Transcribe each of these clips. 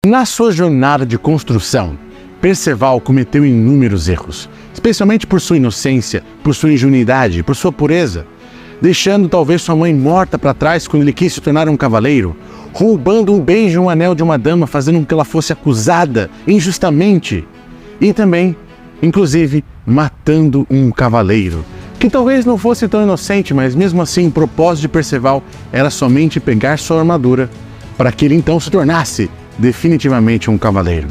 Na sua jornada de construção, Perceval cometeu inúmeros erros, especialmente por sua inocência, por sua ingenuidade, por sua pureza, deixando talvez sua mãe morta para trás quando ele quis se tornar um cavaleiro, roubando um beijo e um anel de uma dama, fazendo com que ela fosse acusada injustamente, e também, inclusive, matando um cavaleiro, que talvez não fosse tão inocente, mas mesmo assim o propósito de Perceval era somente pegar sua armadura para que ele então se tornasse definitivamente um cavaleiro.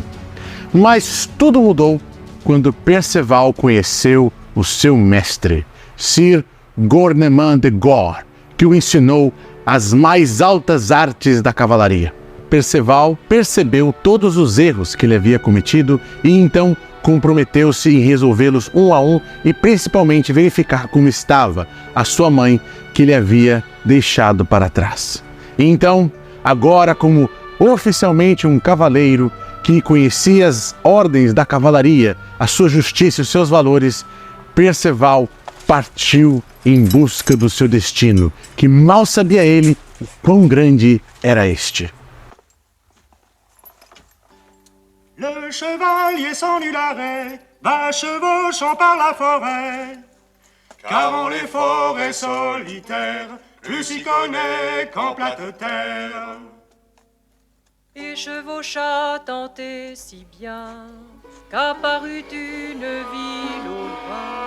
Mas tudo mudou quando Perceval conheceu o seu mestre, Sir Gorneman de Gore, que o ensinou as mais altas artes da cavalaria. Perceval percebeu todos os erros que ele havia cometido e então comprometeu-se em resolvê-los um a um e principalmente verificar como estava a sua mãe que ele havia deixado para trás. E então, agora como oficialmente um cavaleiro que conhecia as ordens da cavalaria, a sua justiça e os seus valores, Perceval partiu em busca do seu destino, que mal sabia ele o quão grande era este. Le chevalier sans nul arrêt va chevauchant par la forêt, car en les forêts solitaires, plus s'y connaît qu'en plate terre. Et chevaucha tant et si bien qu'apparut une ville au loin.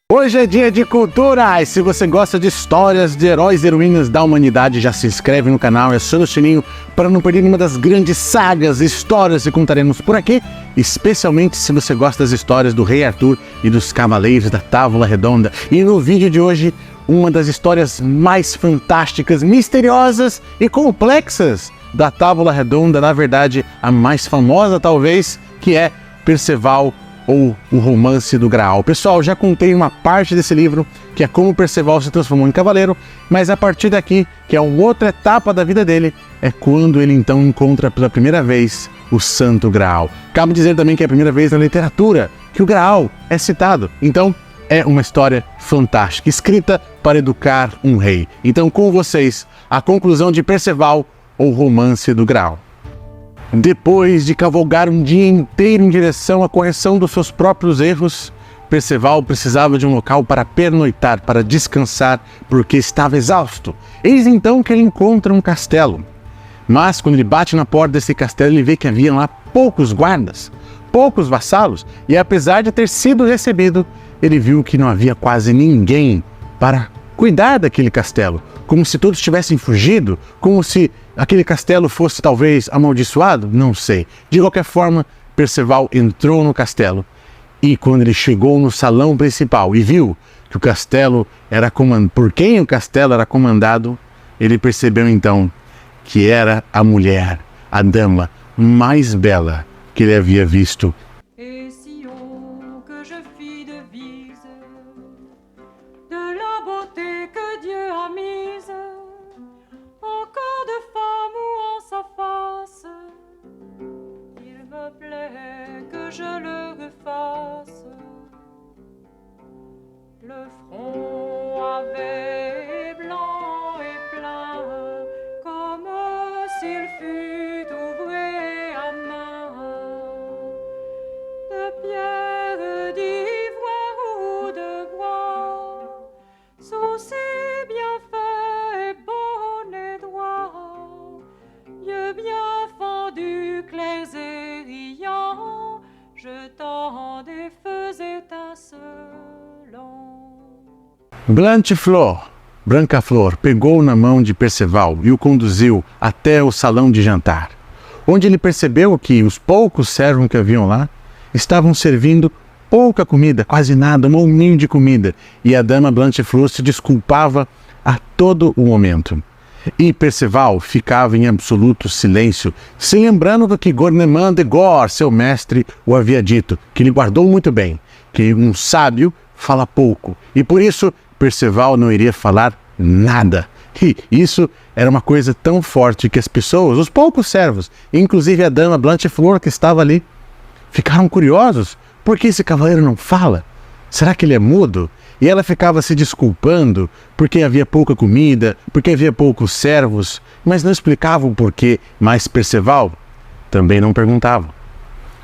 Hoje é dia de cultura! E se você gosta de histórias de heróis e heroínas da humanidade, já se inscreve no canal e aciona o sininho para não perder nenhuma das grandes sagas e histórias que contaremos por aqui, especialmente se você gosta das histórias do Rei Arthur e dos Cavaleiros da Távola Redonda. E no vídeo de hoje, uma das histórias mais fantásticas, misteriosas e complexas da Távola Redonda, na verdade, a mais famosa talvez, que é Perceval ou o Romance do Graal. Pessoal, já contei uma parte desse livro, que é como Perceval se transformou em cavaleiro, mas a partir daqui, que é uma outra etapa da vida dele, é quando ele então encontra pela primeira vez o Santo Graal. Cabe dizer também que é a primeira vez na literatura que o Graal é citado. Então, é uma história fantástica, escrita para educar um rei. Então, com vocês, a conclusão de Perceval ou Romance do Graal. Depois de cavalgar um dia inteiro em direção à correção dos seus próprios erros, Perceval precisava de um local para pernoitar, para descansar, porque estava exausto. Eis então que ele encontra um castelo. Mas quando ele bate na porta desse castelo, ele vê que havia lá poucos guardas, poucos vassalos, e apesar de ter sido recebido, ele viu que não havia quase ninguém para cuidar daquele castelo, como se todos tivessem fugido, como se aquele castelo fosse talvez amaldiçoado, não sei. De qualquer forma, Perceval entrou no castelo e quando ele chegou no salão principal e viu que o castelo era comandado, por quem o castelo era comandado, ele percebeu então que era a mulher, a dama mais bela que ele havia visto. Et si haut que je fis devise de la beauté que Dieu a mise, encore de femme ou en sa face, il me plaît que je le refasse. Le front avait blanc et plein, comme s'il fût ouvré à main, de pierre, d'ivoire ou de bois, sourcils bien faits, bon et droit, yeux bien fendus, clairs et riants, jetant des feux étincelants. Blancheflor, Branca-Flor, pegou na mão de Perceval e o conduziu até o salão de jantar, onde ele percebeu que os poucos servos que haviam lá estavam servindo pouca comida, quase nada, um ninho de comida, e a dama Blancheflor se desculpava a todo o momento. E Perceval ficava em absoluto silêncio, se lembrando do que Gorneman de Gore, seu mestre, o havia dito, que ele guardou muito bem, que um sábio fala pouco, e por isso Perceval não iria falar nada. E isso era uma coisa tão forte que as pessoas, os poucos servos, inclusive a dama Blancheflor que estava ali, ficaram curiosos. Por que esse cavaleiro não fala? Será que ele é mudo? E ela ficava se desculpando porque havia pouca comida, porque havia poucos servos, mas não explicava o porquê. Mas Perceval também não perguntava.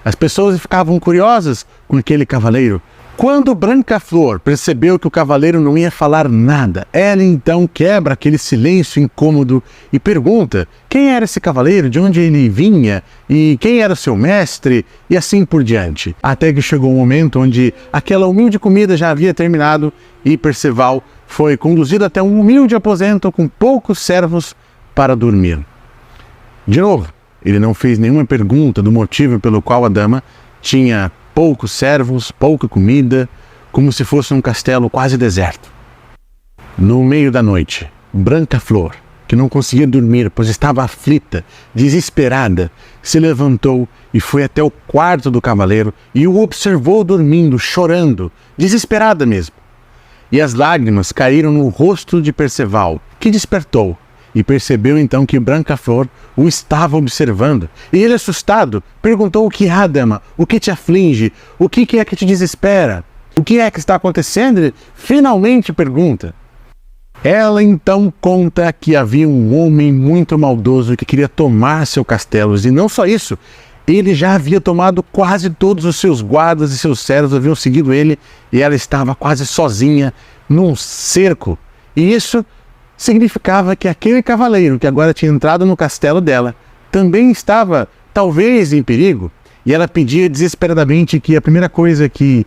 As pessoas ficavam curiosas com aquele cavaleiro. Quando Brancaflor percebeu que o cavaleiro não ia falar nada, ela então quebra aquele silêncio incômodo e pergunta quem era esse cavaleiro, de onde ele vinha e quem era o seu mestre e assim por diante. Até que chegou um momento onde aquela humilde comida já havia terminado e Perceval foi conduzido até um humilde aposento com poucos servos para dormir. De novo, ele não fez nenhuma pergunta do motivo pelo qual a dama tinha poucos servos, pouca comida, como se fosse um castelo quase deserto. No meio da noite, Brancaflor, que não conseguia dormir, pois estava aflita, desesperada, se levantou e foi até o quarto do cavaleiro e o observou dormindo, chorando, desesperada mesmo. E as lágrimas caíram no rosto de Perceval, que despertou. E percebeu então que Brancaflor o estava observando. E ele, assustado, perguntou: o que há, dama? O que te aflige? O que é que te desespera? O que é que está acontecendo? Ele finalmente pergunta. Ela então conta que havia um homem muito maldoso que queria tomar seu castelo. E não só isso, ele já havia tomado quase todos os seus guardas e seus servos haviam seguido ele. E ela estava quase sozinha num cerco. E isso significava que aquele cavaleiro que agora tinha entrado no castelo dela também estava, talvez, em perigo. E ela pedia desesperadamente que a primeira coisa que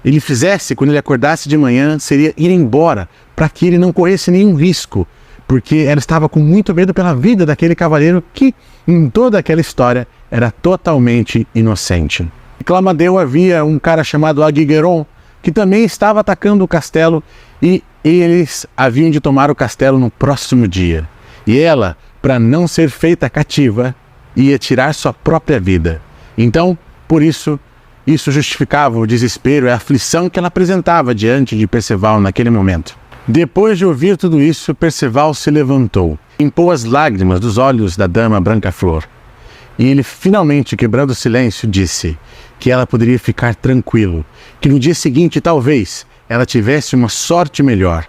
ele fizesse quando ele acordasse de manhã seria ir embora, para que ele não corresse nenhum risco, porque ela estava com muito medo pela vida daquele cavaleiro que, em toda aquela história, era totalmente inocente. Em Clamadeu havia um cara chamado Aguigueron, que também estava atacando o castelo e eles haviam de tomar o castelo no próximo dia. E ela, para não ser feita cativa, ia tirar sua própria vida. Então, por isso justificava o desespero e a aflição que ela apresentava diante de Perceval naquele momento. Depois de ouvir tudo isso, Perceval se levantou, limpou as lágrimas dos olhos da dama Brancaflor. E ele finalmente, quebrando o silêncio, disse que ela poderia ficar tranquilo, que no dia seguinte, talvez, ela tivesse uma sorte melhor.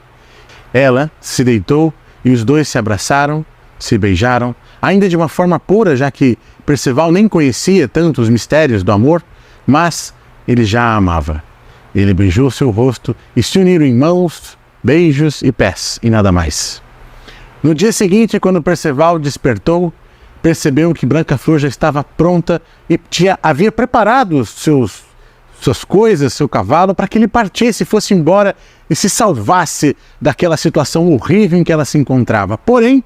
Ela se deitou e os dois se abraçaram, se beijaram, ainda de uma forma pura, já que Perceval nem conhecia tanto os mistérios do amor, mas ele já a amava. Ele beijou seu rosto e se uniram em mãos, beijos e pés, e nada mais. No dia seguinte, quando Perceval despertou, percebeu que Brancaflor já estava pronta e havia preparado suas coisas, seu cavalo, para que ele partisse, fosse embora e se salvasse daquela situação horrível em que ela se encontrava. Porém,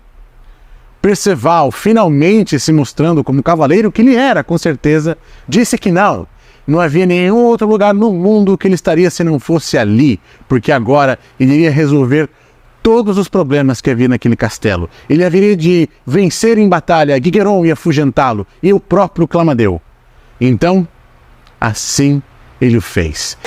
Perceval, finalmente se mostrando como cavaleiro que ele era, com certeza, disse que não havia nenhum outro lugar no mundo que ele estaria se não fosse ali, porque agora ele iria resolver todos os problemas que havia naquele castelo. Ele haveria de vencer em batalha Aguigueron e afugentá-lo, e o próprio Clamadeu. Então, assim ele o fez.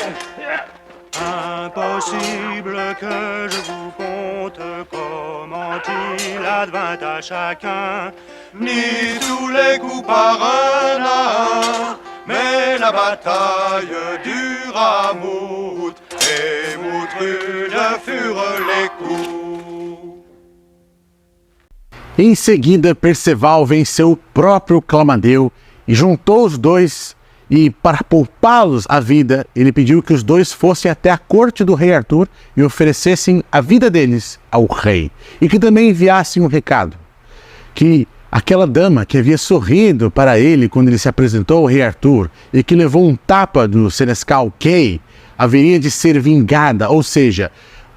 Impossible que je vous conte comment il advint à chacun, ni tous les coups par un à un, mais la bataille dura moult, et moult rudes furent les coups. Em seguida, Perceval venceu o próprio Clamadeu e juntou os dois. E para poupá-los a vida, ele pediu que os dois fossem até a corte do rei Arthur e oferecessem a vida deles ao rei. E que também enviassem um recado, que aquela dama que havia sorrido para ele quando ele se apresentou ao rei Arthur e que levou um tapa do senescal Kay, haveria de ser vingada, ou seja,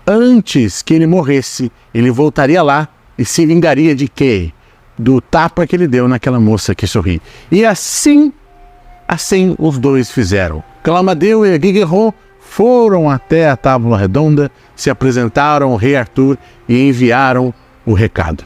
antes que ele morresse, ele voltaria lá e se vingaria de Kay, do tapa que ele deu naquela moça que sorri. E assim os dois fizeram. Clamadeu e Aguigueron foram até a Tábua Redonda, se apresentaram ao rei Arthur e enviaram o recado.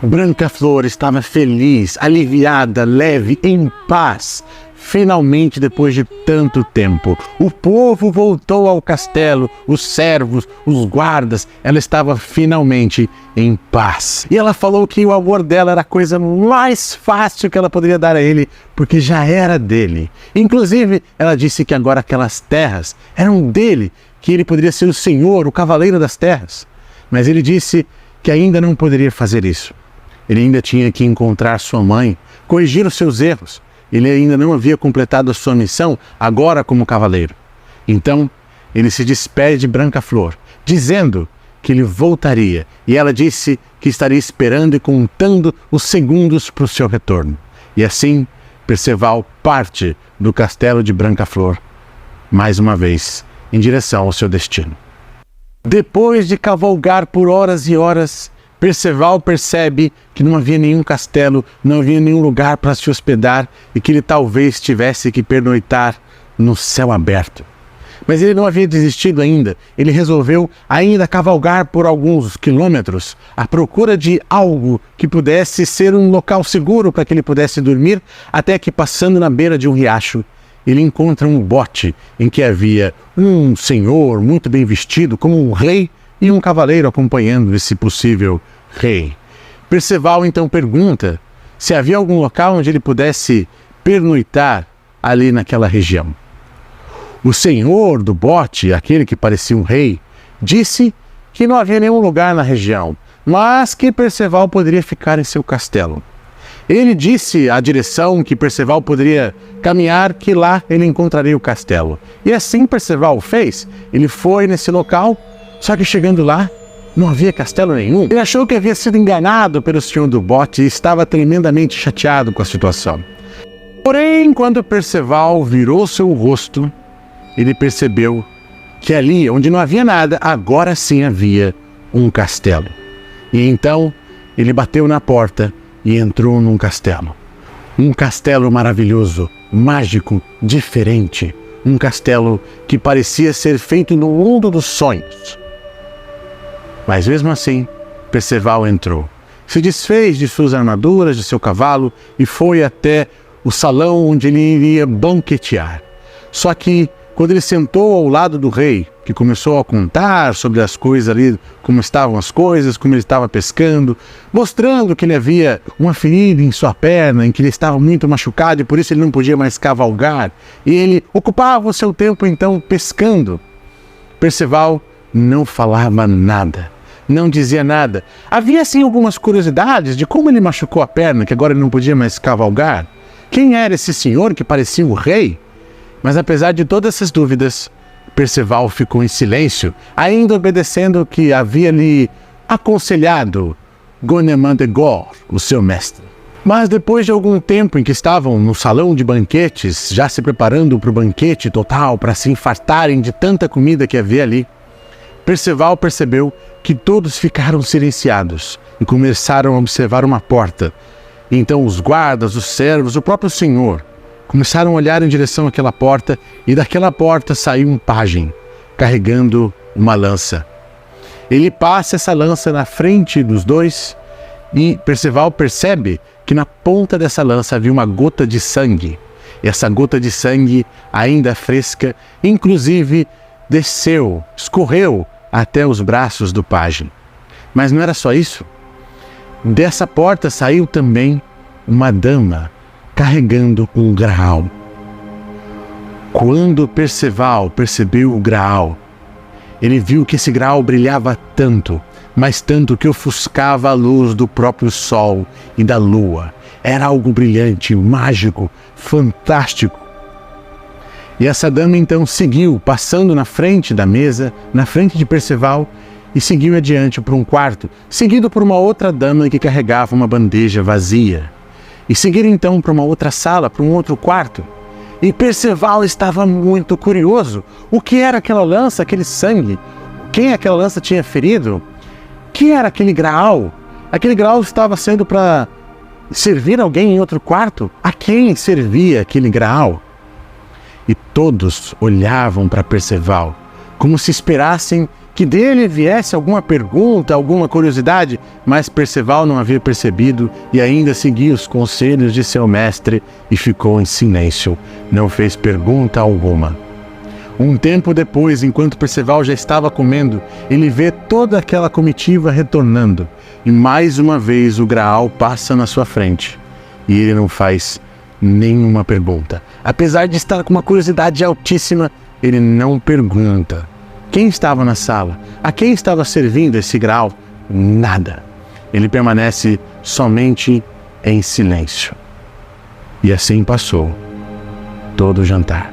Brancaflor estava feliz, aliviada, leve, em paz. Finalmente, depois de tanto tempo, o povo voltou ao castelo, os servos, os guardas, ela estava finalmente em paz. E ela falou que o amor dela era a coisa mais fácil que ela poderia dar a ele, porque já era dele. Inclusive, ela disse que agora aquelas terras eram dele, que ele poderia ser o senhor, o cavaleiro das terras. Mas ele disse que ainda não poderia fazer isso. Ele ainda tinha que encontrar sua mãe, corrigir os seus erros. Ele ainda não havia completado a sua missão, agora como cavaleiro. Então, ele se despede de Brancaflor, dizendo que ele voltaria. E ela disse que estaria esperando e contando os segundos para o seu retorno. E assim, Perceval parte do castelo de Brancaflor, mais uma vez, em direção ao seu destino. Depois de cavalgar por horas e horas, Perceval percebe que não havia nenhum castelo, não havia nenhum lugar para se hospedar e que ele talvez tivesse que pernoitar no céu aberto. Mas ele não havia desistido ainda. Ele resolveu ainda cavalgar por alguns quilômetros à procura de algo que pudesse ser um local seguro para que ele pudesse dormir, até que, passando na beira de um riacho, ele encontra um bote em que havia um senhor muito bem vestido, como um rei, e um cavaleiro acompanhando esse possível rei. Perceval então pergunta se havia algum local onde ele pudesse pernoitar ali naquela região. O senhor do bote, aquele que parecia um rei, disse que não havia nenhum lugar na região, mas que Perceval poderia ficar em seu castelo. Ele disse a direção que Perceval poderia caminhar, que lá ele encontraria o castelo. E assim Perceval fez. Ele foi nesse local, só que chegando lá, não havia castelo nenhum. Ele achou que havia sido enganado pelo senhor do bote e estava tremendamente chateado com a situação. Porém, quando Perceval virou seu rosto, ele percebeu que ali, onde não havia nada, agora sim havia um castelo. E então, ele bateu na porta e entrou num castelo. Um castelo maravilhoso, mágico, diferente. Um castelo que parecia ser feito no mundo dos sonhos. Mas mesmo assim, Perceval entrou. Se desfez de suas armaduras, de seu cavalo e foi até o salão onde ele iria banquetear. Só que, quando ele sentou ao lado do rei, que começou a contar sobre as coisas ali, como estavam as coisas, como ele estava pescando, mostrando que ele havia uma ferida em sua perna, em que ele estava muito machucado e por isso ele não podia mais cavalgar, e ele ocupava o seu tempo então pescando. Perceval não falava nada, não dizia nada. Havia sim algumas curiosidades de como ele machucou a perna, que agora ele não podia mais cavalgar. Quem era esse senhor que parecia o rei? Mas apesar de todas essas dúvidas, Perceval ficou em silêncio, ainda obedecendo o que havia lhe aconselhado Gonemant de Gor, o seu mestre. Mas depois de algum tempo em que estavam no salão de banquetes, já se preparando para o banquete total, para se infartarem de tanta comida que havia ali, Perceval percebeu que todos ficaram silenciados e começaram a observar uma porta. Então os guardas, os servos, o próprio senhor começaram a olhar em direção àquela porta, e daquela porta saiu um pajem, carregando uma lança. Ele passa essa lança na frente dos dois, e Perceval percebe que na ponta dessa lança havia uma gota de sangue. E essa gota de sangue, ainda fresca, inclusive desceu, escorreu até os braços do pajem. Mas não era só isso. Dessa porta saiu também uma dama, carregando um graal. Quando Perceval percebeu o graal, ele viu que esse graal brilhava tanto, mas tanto que ofuscava a luz do próprio sol e da lua. Era algo brilhante, mágico, fantástico. E essa dama então seguiu, passando na frente da mesa, na frente de Perceval, e seguiu adiante para um quarto, seguido por uma outra dama que carregava uma bandeja vazia. E seguiram então para uma outra sala, para um outro quarto. E Perceval estava muito curioso. O que era aquela lança, aquele sangue? Quem aquela lança tinha ferido? Que era aquele graal? Aquele graal estava sendo para servir alguém em outro quarto? A quem servia aquele graal? E todos olhavam para Perceval, como se esperassem que dele viesse alguma pergunta, alguma curiosidade, mas Perceval não havia percebido e ainda seguia os conselhos de seu mestre e ficou em silêncio, não fez pergunta alguma. Um tempo depois, enquanto Perceval já estava comendo, ele vê toda aquela comitiva retornando e mais uma vez o Graal passa na sua frente e ele não faz nenhuma pergunta. Apesar de estar com uma curiosidade altíssima, ele não pergunta. Quem estava na sala? A quem estava servindo esse Graal? Nada. Ele permanece somente em silêncio. E assim passou todo o jantar.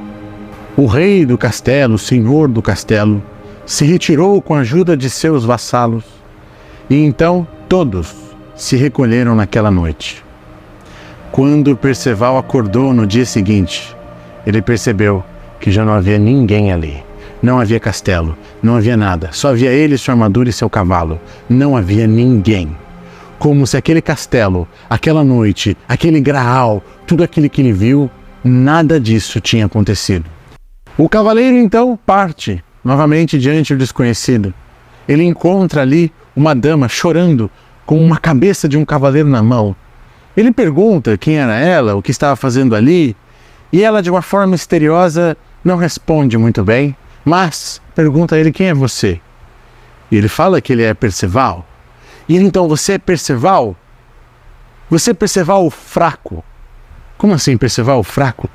O rei do castelo, o senhor do castelo, se retirou com a ajuda de seus vassalos. E então todos se recolheram naquela noite. Quando Perceval acordou no dia seguinte, ele percebeu que já não havia ninguém ali. Não havia castelo, não havia nada, só havia ele, sua armadura e seu cavalo. Não havia ninguém. Como se aquele castelo, aquela noite, aquele Graal, tudo aquilo que ele viu, nada disso tinha acontecido. O cavaleiro então parte novamente diante do desconhecido. Ele encontra ali uma dama chorando com uma cabeça de um cavaleiro na mão. Ele pergunta quem era ela, o que estava fazendo ali, e ela de uma forma misteriosa não responde muito bem, mas pergunta a ele: quem é você? E ele fala que ele é Perceval. E ele então: você é Perceval? Você é Perceval o fraco? Como assim Perceval o fraco?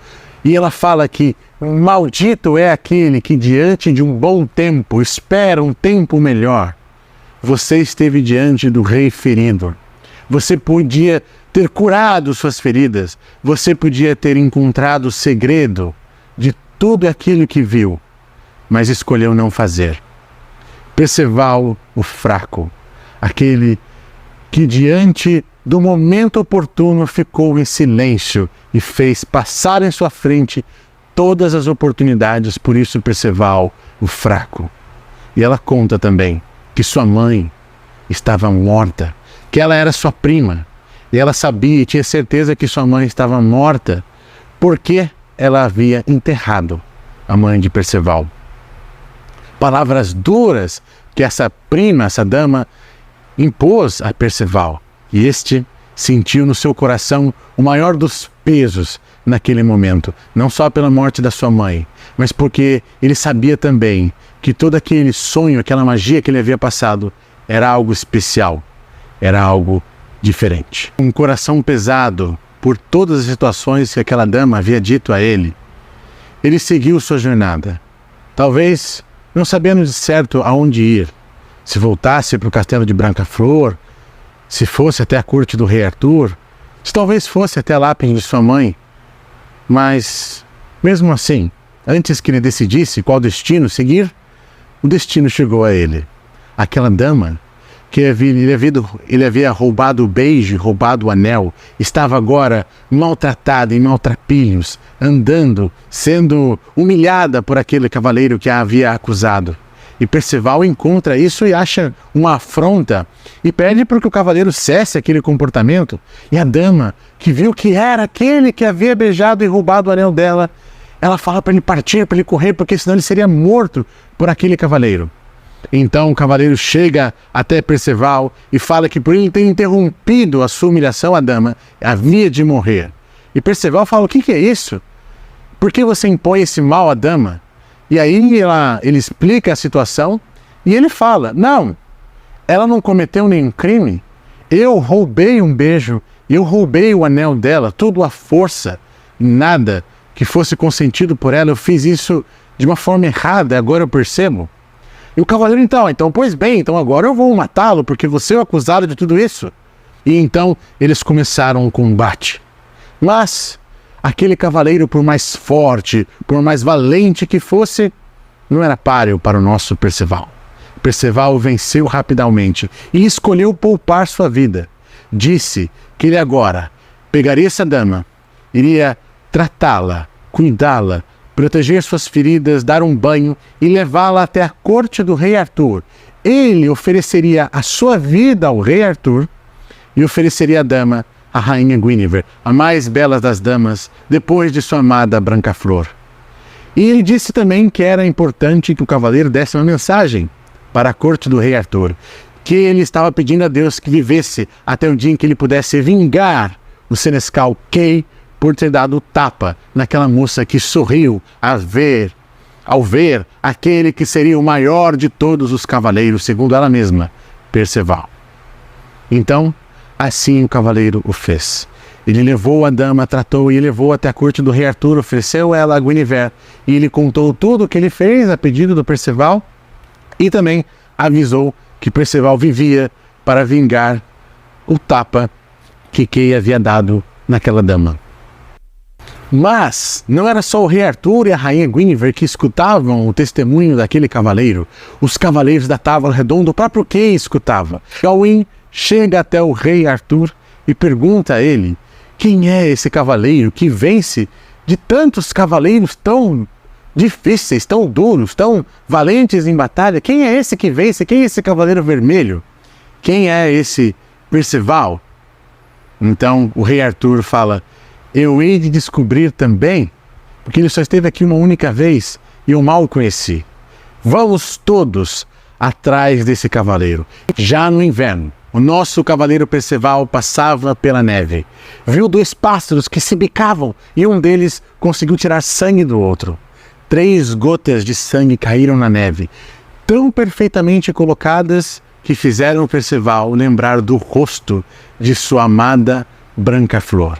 E ela fala que maldito é aquele que diante de um bom tempo espera um tempo melhor. Você esteve diante do rei ferido. Você podia ter curado suas feridas. Você podia ter encontrado o segredo de tudo aquilo que viu, mas escolheu não fazer. Perceval o fraco, aquele que diante do momento oportuno ficou em silêncio e fez passar em sua frente todas as oportunidades, por isso Perceval o fraco. E ela conta também que sua mãe estava morta, que ela era sua prima, e ela sabia e tinha certeza que sua mãe estava morta porque ela havia enterrado a mãe de Perceval. Palavras duras que essa prima, essa dama, impôs a Perceval. E este sentiu no seu coração o maior dos pesos naquele momento. Não só pela morte da sua mãe, mas porque ele sabia também que todo aquele sonho, aquela magia que ele havia passado, era algo especial, era algo diferente. Um coração pesado por todas as situações que aquela dama havia dito a ele, ele seguiu sua jornada. Talvez não sabendo de certo aonde ir, se voltasse para o castelo de Brancaflor, se fosse até a corte do rei Arthur, se talvez fosse até a lápide de sua mãe. Mas, mesmo assim, antes que ele decidisse qual destino seguir, o destino chegou a ele. Aquela dama que ele havia roubado o beijo, roubado o anel, estava agora maltratada em maltrapilhos, andando, sendo humilhada por aquele cavaleiro que a havia acusado. E Perceval encontra isso e acha uma afronta e pede para que o cavaleiro cesse aquele comportamento. E a dama, que viu que era aquele que havia beijado e roubado o anel dela, ela fala para ele partir, para ele correr, porque senão ele seria morto por aquele cavaleiro. Então o cavaleiro chega até Perceval e fala que por ele ter interrompido a sua humilhação, a dama havia de morrer. E Perceval fala: o que é isso? Por que você impõe esse mal à dama? E aí ele explica a situação e ele fala: não, ela não cometeu nenhum crime. Eu roubei um beijo, eu roubei o anel dela, tudo à força, nada que fosse consentido por ela. Eu fiz isso de uma forma errada, agora eu percebo. E o cavaleiro então, pois bem, então agora eu vou matá-lo porque você é o acusado de tudo isso. E então eles começaram um combate. Mas aquele cavaleiro, por mais forte, por mais valente que fosse, não era páreo para o nosso Perceval. Perceval venceu rapidamente e escolheu poupar sua vida. Disse que ele agora pegaria essa dama, iria tratá-la, cuidá-la, proteger suas feridas, dar um banho e levá-la até a corte do rei Arthur. Ele ofereceria a sua vida ao rei Arthur e ofereceria a dama a rainha Guinevere, a mais bela das damas, depois de sua amada Brancaflor. E ele disse também que era importante que o cavaleiro desse uma mensagem para a corte do rei Arthur, que ele estava pedindo a Deus que vivesse até o dia em que ele pudesse vingar o senescal Kay por ter dado o tapa naquela moça que sorriu ao ver aquele que seria o maior de todos os cavaleiros, segundo ela mesma, Perceval. Então, assim o cavaleiro o fez. Ele levou a dama, tratou e levou até a corte do rei Arthur, ofereceu ela a Guinevere, e ele contou tudo o que ele fez a pedido do Perceval, e também avisou que Perceval vivia para vingar o tapa que Kay havia dado naquela dama. Mas não era só o rei Arthur e a rainha Guinevere que escutavam o testemunho daquele cavaleiro. Os cavaleiros da Távola Redonda, o próprio Kay escutava. Gawain chega até o rei Arthur e pergunta a ele: quem é esse cavaleiro que vence de tantos cavaleiros tão difíceis, tão duros, tão valentes em batalha? Quem é esse que vence? Quem é esse cavaleiro vermelho? Quem é esse Perceval? Então o rei Arthur fala: eu hei de descobrir também, porque ele só esteve aqui uma única vez e eu mal o conheci. Vamos todos atrás desse cavaleiro. Já no inverno, o nosso cavaleiro Perceval passava pela neve. Viu 2 pássaros que se bicavam e um deles conseguiu tirar sangue do outro. 3 gotas de sangue caíram na neve, tão perfeitamente colocadas que fizeram Perceval lembrar do rosto de sua amada Branca-Flor.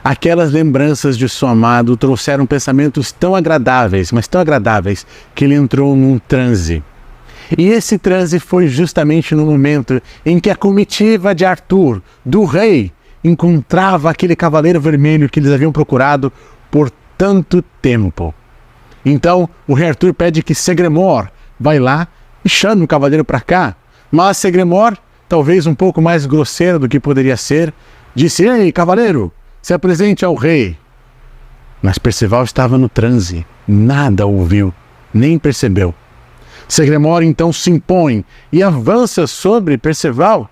Aquelas lembranças de seu amado trouxeram pensamentos tão agradáveis, mas tão agradáveis, que ele entrou num transe. E esse transe foi justamente no momento em que a comitiva de Arthur, do rei, encontrava aquele cavaleiro vermelho que eles haviam procurado por tanto tempo. Então o rei Arthur pede que Segремор vai lá e chame o cavaleiro para cá. Mas Segремор, talvez um pouco mais grosseiro do que poderia ser, disse: ei, cavaleiro, se apresente ao rei. Mas Perceval estava no transe, nada ouviu, nem percebeu. Segремор então se impõe e avança sobre Perceval,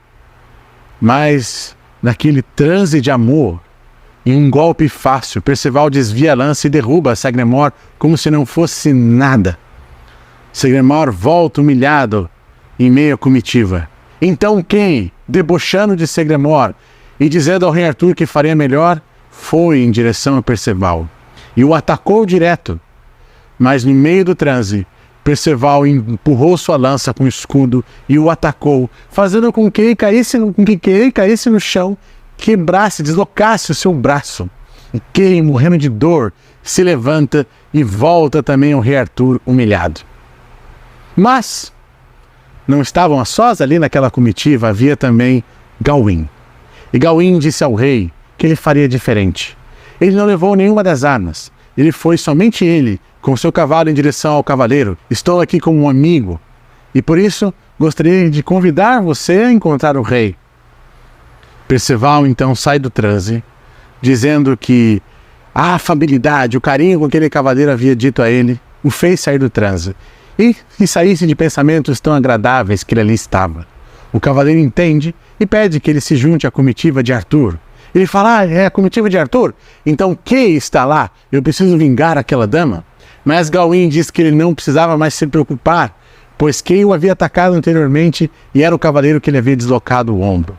mas naquele transe de amor, em um golpe fácil, Perceval desvia a lança e derruba Segремor como se não fosse nada. Segремor volta humilhado em meio à comitiva. Então quem, debochando de Segремor e dizendo ao rei Arthur que faria melhor, foi em direção a Perceval e o atacou direto. Mas no meio do transe, Perceval empurrou sua lança com o escudo e o atacou, fazendo com que ele caísse no chão, quebrasse, deslocasse o seu braço. E Kay, morrendo de dor, se levanta e volta também ao rei Arthur humilhado. Mas não estavam a sós ali naquela comitiva, havia também Gawain. E Gawain disse ao rei que ele faria diferente. Ele não levou nenhuma das armas. Ele foi somente ele, com seu cavalo em direção ao cavaleiro. Estou aqui como um amigo, e por isso gostaria de convidar você a encontrar o rei. Perceval então sai do transe, dizendo que a afabilidade, o carinho com que aquele cavaleiro havia dito a ele, o fez sair do transe, e saísse de pensamentos tão agradáveis que ele ali estava. O cavaleiro entende e pede que ele se junte à comitiva de Arthur. Ele fala: é a comitiva de Arthur? Então Kay está lá, eu preciso vingar aquela dama. Mas Gawain diz que ele não precisava mais se preocupar, pois Kay o havia atacado anteriormente e era o cavaleiro que ele havia deslocado o ombro.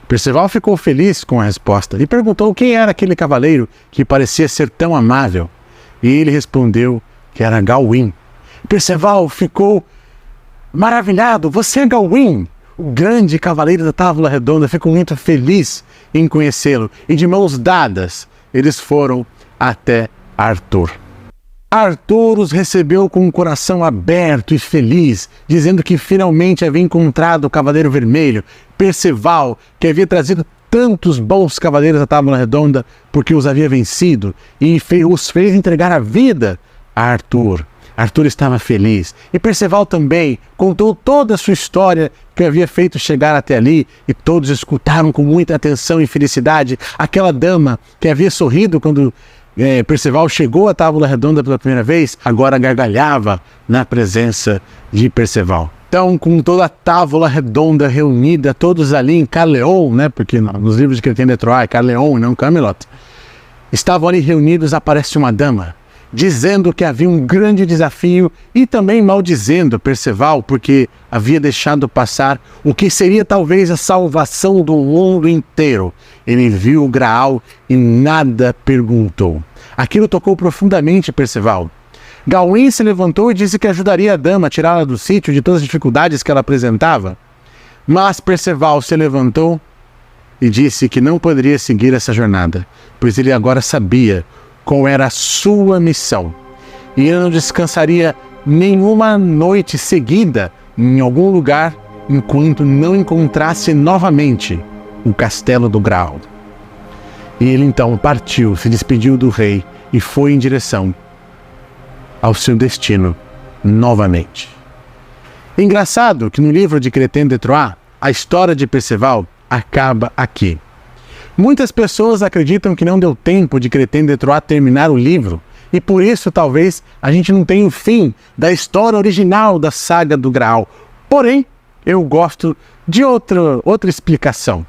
Perceval ficou feliz com a resposta e perguntou quem era aquele cavaleiro que parecia ser tão amável. E ele respondeu que era Gawain. Perceval ficou maravilhado: você é Gawain, o grande cavaleiro da Távola Redonda. Ficou muito feliz em conhecê-lo e de mãos dadas eles foram até Arthur. Arthur os recebeu com o coração aberto e feliz, dizendo que finalmente havia encontrado o Cavaleiro Vermelho, Perceval, que havia trazido tantos bons cavaleiros da Távola Redonda porque os havia vencido e os fez entregar a vida a Arthur. Arthur estava feliz e Perceval também contou toda a sua história que havia feito chegar até ali, e todos escutaram com muita atenção e felicidade. Aquela dama que havia sorrido quando Perceval chegou à Távola Redonda pela primeira vez, agora gargalhava na presença de Perceval. Então, com toda a Távola Redonda reunida, todos ali em Caerleon, porque nos livros de Chrétien de Troyes é Caerleon e não Camelot, estavam ali reunidos, aparece uma dama. dizendo que havia um grande desafio e também maldizendo Perceval porque havia deixado passar o que seria talvez a salvação do mundo inteiro. Ele viu o Graal e nada perguntou. Aquilo tocou profundamente Perceval. Gawain se levantou e disse que ajudaria a dama a tirá-la do sítio de todas as dificuldades que ela apresentava. Mas Perceval se levantou e disse que não poderia seguir essa jornada, pois ele agora sabia qual era a sua missão. E ele não descansaria nenhuma noite seguida em algum lugar enquanto não encontrasse novamente o castelo do Graal. E ele então partiu, se despediu do rei e foi em direção ao seu destino novamente. Engraçado que no livro de Crétin de Troyes, a história de Perceval acaba aqui. Muitas pessoas acreditam que não deu tempo de Crétin de Troyes terminar o livro, e por isso talvez a gente não tenha o fim da história original da saga do Graal. Porém, eu gosto de outra explicação.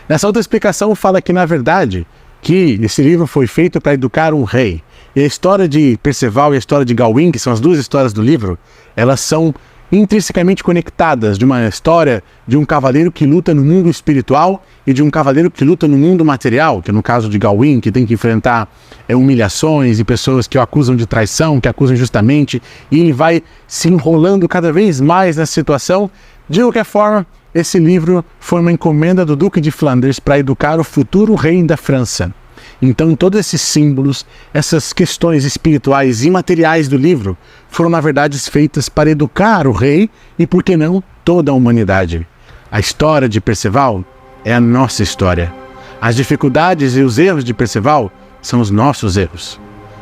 Nessa outra explicação fala que, na verdade, que esse livro foi feito para educar um rei. E a história de Perceval e a história de Gawain, que são as duas histórias do livro, elas são intrinsecamente conectadas, de uma história de um cavaleiro que luta no mundo espiritual e de um cavaleiro que luta no mundo material, que no caso de Gawain, que tem que enfrentar humilhações e pessoas que o acusam de traição, que acusam injustamente, e ele vai se enrolando cada vez mais nessa situação. De qualquer forma, esse livro foi uma encomenda do Duque de Flanders para educar o futuro rei da França. Então, todos esses símbolos, essas questões espirituais e materiais do livro foram, na verdade, feitas para educar o rei e, por que não, toda a humanidade. A história de Perceval é a nossa história. As dificuldades e os erros de Perceval são os nossos erros.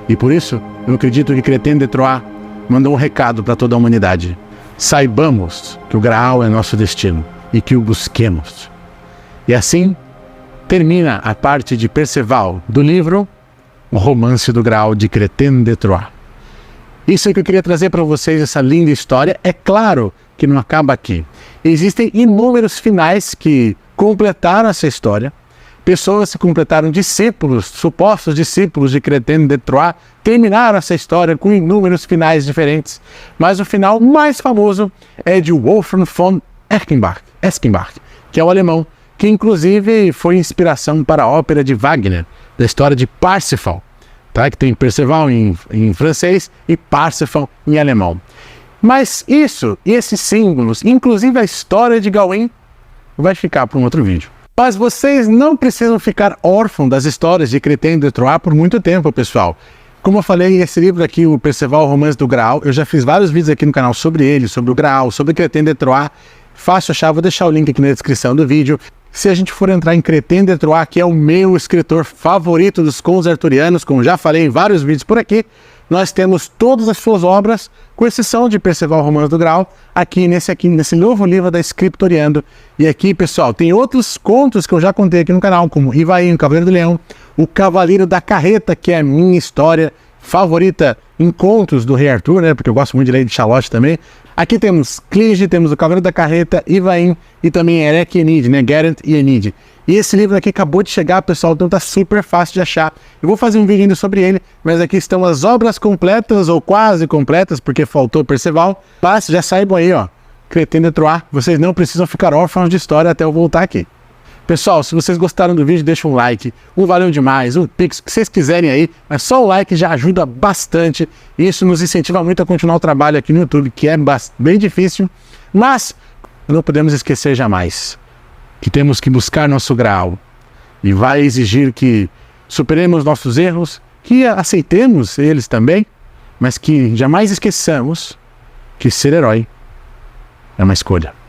E por isso, eu acredito que Crétin de Troyes mandou um recado para toda a humanidade. Saibamos que o Graal é nosso destino e que o busquemos. E assim termina a parte de Perceval do livro O Romance do Graal de Crétin de Troyes. Isso é que eu queria trazer para vocês, essa linda história. É claro que não acaba aqui. Existem inúmeros finais que completaram essa história. Pessoas que completaram discípulos, supostos discípulos de Crétin de Troyes, terminaram essa história com inúmeros finais diferentes. Mas o final mais famoso é de Wolfram von Eschenbach, que é o alemão, que inclusive foi inspiração para a ópera de Wagner, da história de Parsifal, tá? Que tem Perceval em francês e Parsifal em alemão. Mas isso e esses símbolos, inclusive a história de Gawain, vai ficar para um outro vídeo. Mas vocês não precisam ficar órfãos das histórias de Crétin de Troyes por muito tempo, pessoal. Como eu falei, esse livro aqui, o Perceval, o Romance do Graal, eu já fiz vários vídeos aqui no canal sobre ele, sobre o Graal, sobre Crétin de Troyes. Fácil achar, vou deixar o link aqui na descrição do vídeo. Se a gente for entrar em Crétin de Troyes, que é o meu escritor favorito dos contos arturianos, como já falei em vários vídeos por aqui, nós temos todas as suas obras, com exceção de Perceval, Romance do Graal, aqui nesse novo livro da Scriptoriando. E aqui, pessoal, tem outros contos que eu já contei aqui no canal, como Ivaí, o Cavaleiro do Leão, o Cavaleiro da Carreta, que é a minha história favorita em contos do Rei Arthur, né? Porque eu gosto muito de Lady Charlotte também. Aqui temos Clige, temos o Cavaleiro da Carreta, Ivaí e também Erec e Enid, né? Geraint e Enid. E esse livro aqui acabou de chegar, pessoal, então tá super fácil de achar. Eu vou fazer um vídeo ainda sobre ele, mas aqui estão as obras completas, ou quase completas, porque faltou Perceval. Mas já saibam aí, ó, Crétin de Troyes, vocês não precisam ficar órfãos de história até eu voltar aqui. Pessoal, se vocês gostaram do vídeo, deixa um like, um valeu demais, um pix, o que vocês quiserem aí, mas só o like já ajuda bastante, e isso nos incentiva muito a continuar o trabalho aqui no YouTube, que é bem difícil, mas não podemos esquecer jamais que temos que buscar nosso Graal, e vai exigir que superemos nossos erros, que aceitemos eles também, mas que jamais esqueçamos que ser herói é uma escolha.